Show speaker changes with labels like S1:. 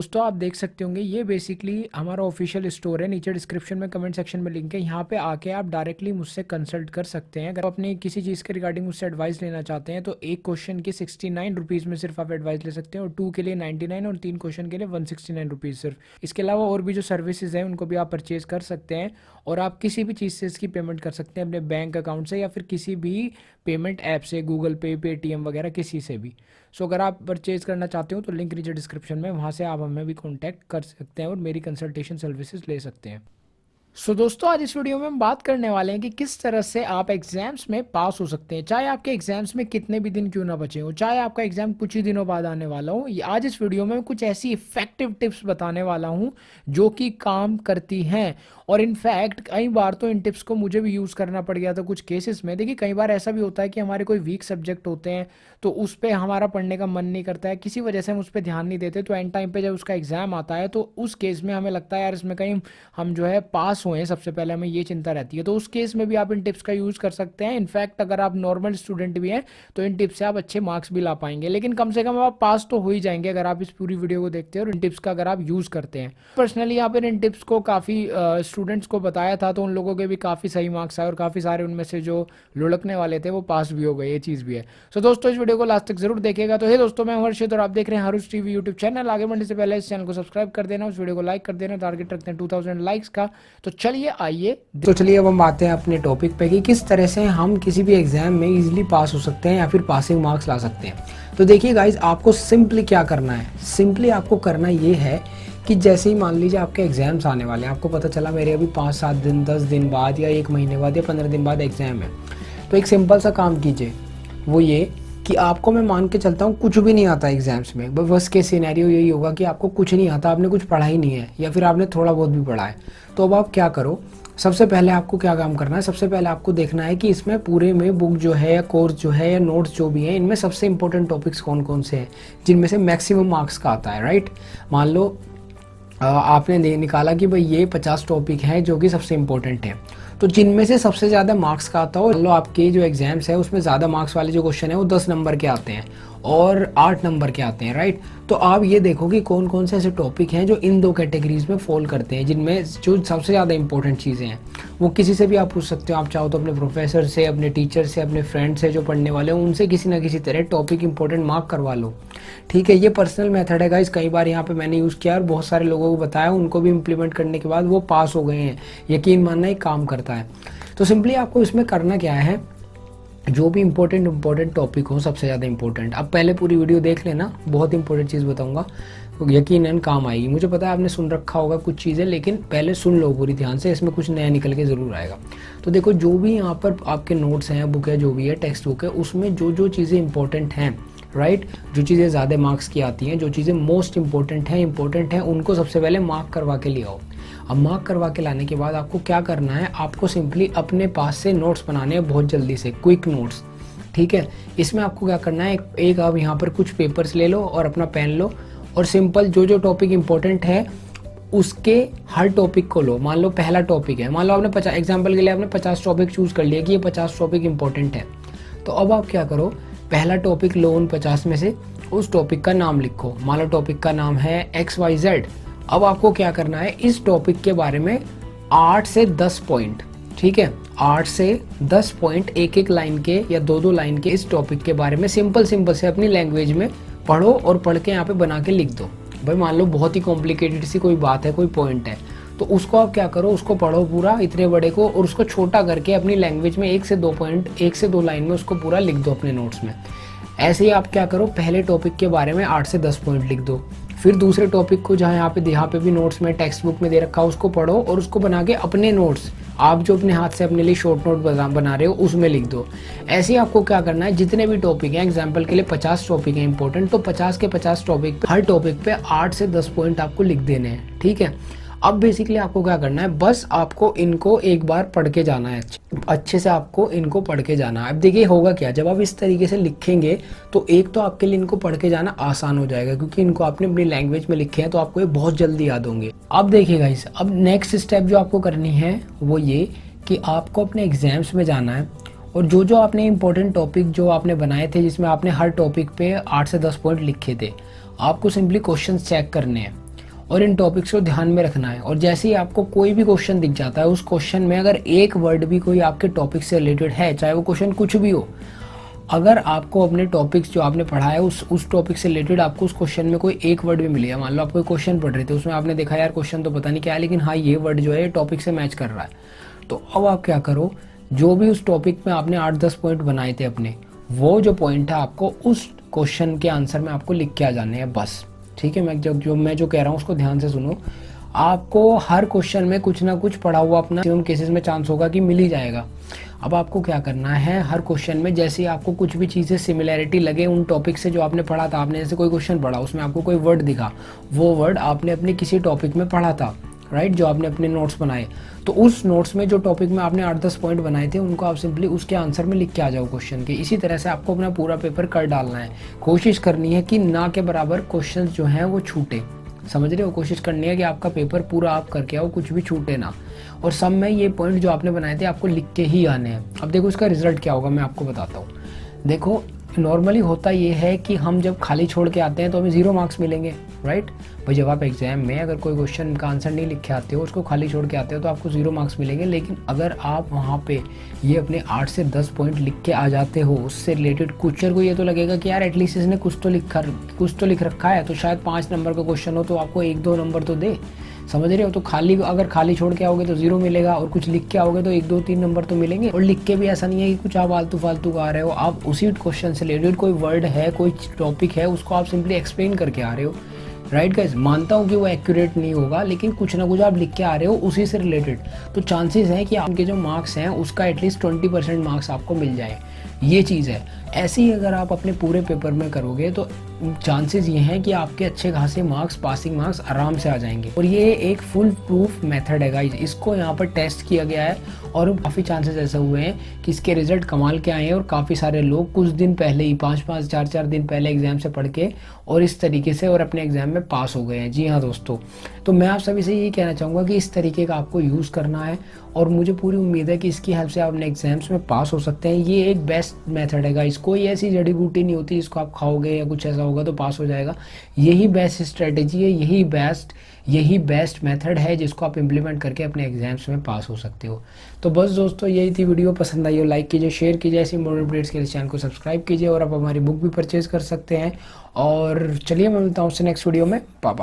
S1: दोस्तों आप देख सकते होंगे ये बेसिकली हमारा ऑफिशियल स्टोर है। नीचे डिस्क्रिप्शन में कमेंट सेक्शन में लिंक है, यहाँ पे आके आप डायरेक्टली मुझसे कंसल्ट कर सकते हैं। अगर आप अपनी किसी चीज़ के रिगार्डिंग मुझसे एडवाइस लेना चाहते हैं तो एक क्वेश्चन के 69 रुपीज़ में सिर्फ आप एडवाइस ले सकते हैं, और 2 के लिए 99 और 3 क्वेश्चन के लिए 169 रुपीज़ सिर्फ। इसके अलावा और भी जो सर्विसेज हैं उनको भी आप परचेज कर सकते हैं, और आप किसी भी चीज़ से इसकी पेमेंट कर सकते हैं अपने बैंक अकाउंट से या फिर किसी भी पेमेंट ऐप से, गूगल पे, पेटीएम वगैरह किसी से भी। सो अगर आप परचेज करना चाहते हो तो लिंक नीचे डिस्क्रिप्शन में, वहाँ से आप हमें भी कॉन्टैक्ट कर सकते हैं और मेरी कंसल्टेशन सर्विसेज ले सकते हैं। दोस्तों आज इस वीडियो में हम बात करने वाले हैं कि किस तरह से आप एग्जाम्स में पास हो सकते हैं, चाहे आपके एग्जाम्स में कितने भी दिन क्यों ना बचे हो, चाहे आपका एग्जाम कुछ ही दिनों बाद आने वाला हो। आज इस वीडियो में कुछ ऐसी इफेक्टिव टिप्स बताने वाला हूं जो कि काम करती हैं, और इनफैक्ट कई बार तो इन टिप्स को मुझे भी यूज़ करना पड़ गया था कुछ केसेस में। देखिए कई बार ऐसा भी होता है कि हमारे कोई वीक सब्जेक्ट होते हैं तो उस पर हमारा पढ़ने का मन नहीं करता है, किसी वजह से हम उस पर ध्यान नहीं देते, तो एंड टाइम पे जब उसका एग्जाम आता है तो उस केस में हमें लगता है यार इसमें कहीं हम जो है पास हुए हैं, सबसे पहले हमें ये चिंता रहती है। तो उस केस में भी आप इन टिप्स का यूज़ कर सकते हैं। इनफैक्ट अगर आप नॉर्मल स्टूडेंट भी हैं तो इन टिप्स से आप अच्छे मार्क्स भी ला पाएंगे, लेकिन कम से कम आप पास तो हो ही जाएंगे अगर आप इस पूरी वीडियो को देखते हैं और इन टिप्स का अगर आप यूज़ करते हैं। पर्सनली यहाँ पर इन टिप्स को काफ़ी स्टूडेंट्स को बताया था तो उन लोगों के भी काफ़ी सही मार्क्स आए, और काफ़ी सारे उनमें से जो लुढ़कने वाले थे वो पास भी हो गए, ये चीज़ भी है। सो दोस्तों इस वीडियो को लास्ट तक जरूर देखिएगा। तो हे दोस्तों मैं हूं हर्षित और आप देख रहे हैं हरूष टीवी यूट्यूब चैनल। आगे बढ़ने से पहले इस चैनल को सब्सक्राइब कर देना, उस वीडियो को लाइक कर देना, टारगेट रखते हैं 2000 लाइक्स का। तो चलिए अब हम आते हैं अपने टॉपिक पे कि किस तरह से हम किसी भी एग्जाम में इजीली पास हो सकते हैं या फिर पासिंग मार्क्स ला सकते हैं। तो देखिए गाइज, आपको सिंपली क्या करना है, सिंपली आपको करना ये है कि जैसे ही मान लीजिए आपके एग्जाम्स आने वाले हैं, आपको पता चला मेरे अभी 5-7 दिन 10 दिन बाद या 1 महीने बाद या 15 दिन बाद एग्जाम है, तो एक सिंपल सा काम कीजिए, वो ये कि आपको मैं मान के चलता हूँ कुछ भी नहीं आता एग्जाम्स में। बस के सिनेरियो यही होगा कि आपको कुछ नहीं आता, आपने कुछ पढ़ा ही नहीं है या फिर आपने थोड़ा बहुत भी पढ़ा है। तो अब आप क्या करो, सबसे पहले आपको क्या काम करना है, सबसे पहले आपको देखना है कि इसमें पूरे में बुक जो है या कोर्स जो है या नोट्स जो भी हैं, इनमें सबसे इंपॉर्टेंट टॉपिक्स कौन कौन से हैं जिनमें से मैक्सिमम मार्क्स का आता है। राइट, मान लो आपने निकाला कि भाई ये 50 टॉपिक हैं जो कि सबसे इंपॉर्टेंट हैं, तो जिनमें से सबसे ज़्यादा मार्क्स का आता हो, मान लो आपके जो एग्जाम्स है उसमें ज़्यादा मार्क्स वाले जो क्वेश्चन है वो 10 नंबर के आते हैं और 8 नंबर के आते हैं। राइट, तो आप ये देखो कि कौन कौन से ऐसे टॉपिक हैं जो इन दो कैटेगरीज में फॉल करते हैं, जिनमें जो सबसे ज़्यादा इंपॉर्टेंट चीज़ें हैं। वो किसी से भी आप पूछ सकते हो, आप चाहो तो अपने प्रोफेसर से, अपने टीचर से, अपने फ्रेंड से जो पढ़ने वाले हैं उनसे किसी ना किसी तरह टॉपिक इंपॉर्टेंट मार्क करवा लो। ठीक है, ये पर्सनल मेथड है गाइस, कई बार यहाँ पे मैंने यूज़ किया और बहुत सारे लोगों को बताया, उनको भी इम्प्लीमेंट करने के बाद वो पास हो गए हैं। यकीन मानना ही काम करता है। तो सिंपली आपको इसमें करना क्या है, जो भी इंपॉर्टेंट टॉपिक हो, सबसे ज़्यादा इंपॉर्टेंट, अब पहले पूरी वीडियो देख लेना, बहुत इंपॉर्टेंट चीज़ बताऊंगा, यकीनन काम आएगी। मुझे पता है आपने सुन रखा होगा कुछ चीज़ें, लेकिन पहले सुन लो पूरी ध्यान से, इसमें कुछ नया निकल के ज़रूर आएगा। तो देखो, जो भी यहाँ पर आपके नोट्स हैं, बुक है, जो भी है, टेक्स्ट बुक है, उसमें जो जो चीज़ें इंपॉर्टेंट हैं, राइट, जो चीज़ें ज़्यादा मार्क्स की आती हैं, जो चीज़ें मोस्ट इंपॉर्टेंट हैं, उनको सबसे पहले मार्क करवा के ले आओ। अब मार्क करवा के लाने के बाद आपको क्या करना है, आपको सिंपली अपने पास से नोट्स बनाने हैं बहुत जल्दी से, क्विक नोट्स। ठीक है, इसमें आपको क्या करना है, एक आप यहाँ पर कुछ पेपर्स ले लो और अपना पेन लो, और सिंपल जो जो टॉपिक इंपॉर्टेंट है उसके हर टॉपिक को लो। मान लो पहला टॉपिक है, मान लो आपने 50, एग्जाम्पल के लिए आपने 50 टॉपिक चूज़ कर लिया कि ये 50 टॉपिक इंपॉर्टेंट है, तो अब आप क्या करो, पहला टॉपिक लो उन 50 में से, उस टॉपिक का नाम लिखो। मान लो टॉपिक का नाम है XYZ। अब आपको क्या करना है, इस टॉपिक के बारे में 8 से 10 पॉइंट, ठीक है, 8 से 10 पॉइंट एक एक लाइन के या दो दो लाइन के इस टॉपिक के बारे में सिंपल से अपनी लैंग्वेज में पढ़ो, और पढ़ के यहाँ पे बना के लिख दो। भाई मान लो बहुत ही कॉम्प्लिकेटेड सी कोई बात है, कोई पॉइंट है, तो उसको आप क्या करो, उसको पढ़ो पूरा इतने बड़े को, और उसको छोटा करके अपनी लैंग्वेज में 1 से 2 पॉइंट, 1 से 2 लाइन में उसको पूरा लिख दो अपने नोट्स में। ऐसे ही आप क्या करो, पहले टॉपिक के बारे में 8 से 10 पॉइंट लिख दो, फिर दूसरे टॉपिक को जहाँ यहाँ पे भी नोट्स में टेक्स्ट बुक में दे रखा है उसको पढ़ो, और उसको बना के अपने नोट्स, आप जो अपने हाथ से अपने लिए शॉर्ट नोट बना रहे हो उसमें लिख दो। ऐसे ही आपको क्या करना है, जितने भी टॉपिक हैं, एग्जाम्पल के लिए 50 टॉपिक हैं इंपॉर्टेंट, तो 50 के 50 टॉपिक पे, हर टॉपिक पे 8 से 10 पॉइंट आपको लिख देने हैं। ठीक है, अब बेसिकली आपको क्या करना है, बस आपको इनको एक बार पढ़ के जाना है, अच्छे से आपको इनको पढ़ के जाना है। अब देखिए होगा क्या, जब आप इस तरीके से लिखेंगे तो एक तो आपके लिए इनको पढ़ के जाना आसान हो जाएगा, क्योंकि इनको आपने अपनी लैंग्वेज में लिखे हैं तो आपको ये बहुत जल्दी याद होंगे। अब देखिएगा इस, अब नेक्स्ट स्टेप जो आपको करनी है वो ये कि आपको अपने एग्जाम्स में जाना है, और जो जो आपने इंपॉर्टेंट टॉपिक जो आपने बनाए थे, जिसमें आपने हर टॉपिक पे 8 से 10 पॉइंट लिखे थे, आपको सिंपली क्वेश्चंस चेक करने हैं। और इन टॉपिक्स को ध्यान में रखना है। और जैसे ही आपको कोई भी क्वेश्चन दिख जाता है, उस क्वेश्चन में अगर एक वर्ड भी कोई आपके टॉपिक से रिलेटेड है, चाहे वो क्वेश्चन कुछ भी हो, अगर आपको अपने टॉपिक्स जो आपने पढ़ा है उस टॉपिक से रिलेटेड आपको उस क्वेश्चन में कोई एक वर्ड भी मिलेगा, मान लो आप कोई क्वेश्चन पढ़ रहे थे, उसमें आपने देखा यार क्वेश्चन तो पता नहीं क्या है, लेकिन हाँ ये वर्ड जो है ये टॉपिक से मैच कर रहा है, तो अब आप क्या करो, जो भी उस टॉपिक में आपने 8-10 पॉइंट बनाए थे अपने, वो जो पॉइंट है आपको उस क्वेश्चन के आंसर में आपको लिख के आ जाने हैं बस। ठीक है, मैं जो कह रहा हूँ उसको ध्यान से सुनो। आपको हर क्वेश्चन में कुछ ना कुछ पढ़ा हुआ अपना मैक्सिमम केसेस में चांस होगा कि मिल ही जाएगा। अब आपको क्या करना है, हर क्वेश्चन में जैसे आपको कुछ भी चीज़ें सिमिलैरिटी लगे उन टॉपिक से जो आपने पढ़ा था, आपने जैसे कोई क्वेश्चन पढ़ा उसमें आपको कोई वर्ड दिखा, वो वर्ड आपने अपने किसी टॉपिक में पढ़ा था, राइट, जो आपने अपने नोट्स बनाए, तो उस नोट्स में जो टॉपिक में आपने 8-10 पॉइंट बनाए थे उनको आप सिंपली उसके आंसर में लिख के आ जाओ क्वेश्चन के। इसी तरह से आपको अपना पूरा पेपर कर डालना है। कोशिश करनी है कि ना के बराबर क्वेश्चन जो हैं वो छूटे, समझ रहे हो, कोशिश करनी है कि आपका पेपर पूरा आप करके आओ, कुछ भी छूटे ना। और सब में ये पॉइंट जो आपने बनाए थे आपको लिख के ही आने हैं। अब देखो इसका रिजल्ट क्या होगा मैं आपको बताता हूँ। देखो नॉर्मली होता ये है कि हम जब खाली छोड़ के आते हैं तो हमें 0 मार्क्स मिलेंगे, राइट भाई। जब आप एग्जाम में अगर कोई क्वेश्चन का आंसर नहीं लिख के आते हो, उसको खाली छोड़ के आते हो, तो आपको 0 मार्क्स मिलेंगे। लेकिन अगर आप वहाँ पे ये अपने 8 से 10 पॉइंट लिख के आ जाते हो, उससे रिलेटेड टीचर को ये तो लगेगा कि यार एटलीस्ट इसने कुछ तो लिख रखा है, तो शायद 5 नंबर का क्वेश्चन हो तो आपको 1-2 नंबर तो दे, समझ रहे हो। तो अगर खाली छोड़ के आओगे तो 0 मिलेगा, और कुछ लिख के आओगे तो 1-2-3 नंबर तो मिलेंगे। और लिख के भी ऐसा नहीं है कि कुछ आप आलतू फालतू का आ रहे हो, आप उसी क्वेश्चन से रिलेटेड कोई वर्ड है, कोई टॉपिक है, उसको आप सिंपली एक्सप्लेन करके आ रहे हो, राइट गाइस। मानता हूँ कि वो एक्यूरेट नहीं होगा, लेकिन कुछ ना कुछ आप लिख के आ रहे हो उसी से रिलेटेड, तो चांसेस हैं कि आपके जो मार्क्स हैं उसका एटलीस्ट 20% मार्क्स आपको मिल जाए। ये चीज़ है। ऐसे ही अगर आप अपने पूरे पेपर में करोगे तो चांसेस ये हैं कि आपके अच्छे खासे मार्क्स, पासिंग मार्क्स आराम से आ जाएंगे। और ये एक फुल प्रूफ मेथड है गाइस, इसको यहाँ पर टेस्ट किया गया है और काफ़ी चांसेस ऐसे हुए हैं कि इसके रिजल्ट कमाल के आए हैं। और काफ़ी सारे लोग कुछ दिन पहले ही 5-5, 4-4 दिन पहले एग्जाम से पढ़ के और इस तरीके से और अपने एग्जाम में पास हो गए हैं। जी हाँ दोस्तों, तो मैं आप सभी से यही कहना चाहूँगा कि इस तरीके का आपको यूज़ करना है, और मुझे पूरी उम्मीद है कि इसकी हेल्प से आप अपने एग्जाम्स में पास हो सकते हैं। ये एक बेस्ट मेथड है गाइस, कोई ऐसी जड़ी बूटी नहीं होती जिसको आप खाओगे या कुछ ऐसा होगा तो पास हो जाएगा। यही बेस्ट स्ट्रेटेजी है, यही बेस्ट मेथड है जिसको आप इम्प्लीमेंट करके अपने एग्जाम्स में पास हो सकते हो। तो बस दोस्तों यही थी वीडियो, पसंद आई हो लाइक कीजिए, शेयर कीजिए, ऐसी मोर अपडेट्स के लिए चैनल को सब्सक्राइब कीजिए, और आप हमारी बुक भी परचेज कर सकते हैं। और चलिए मैं मिलता हूँ उससे नेक्स्ट वीडियो में, बाय।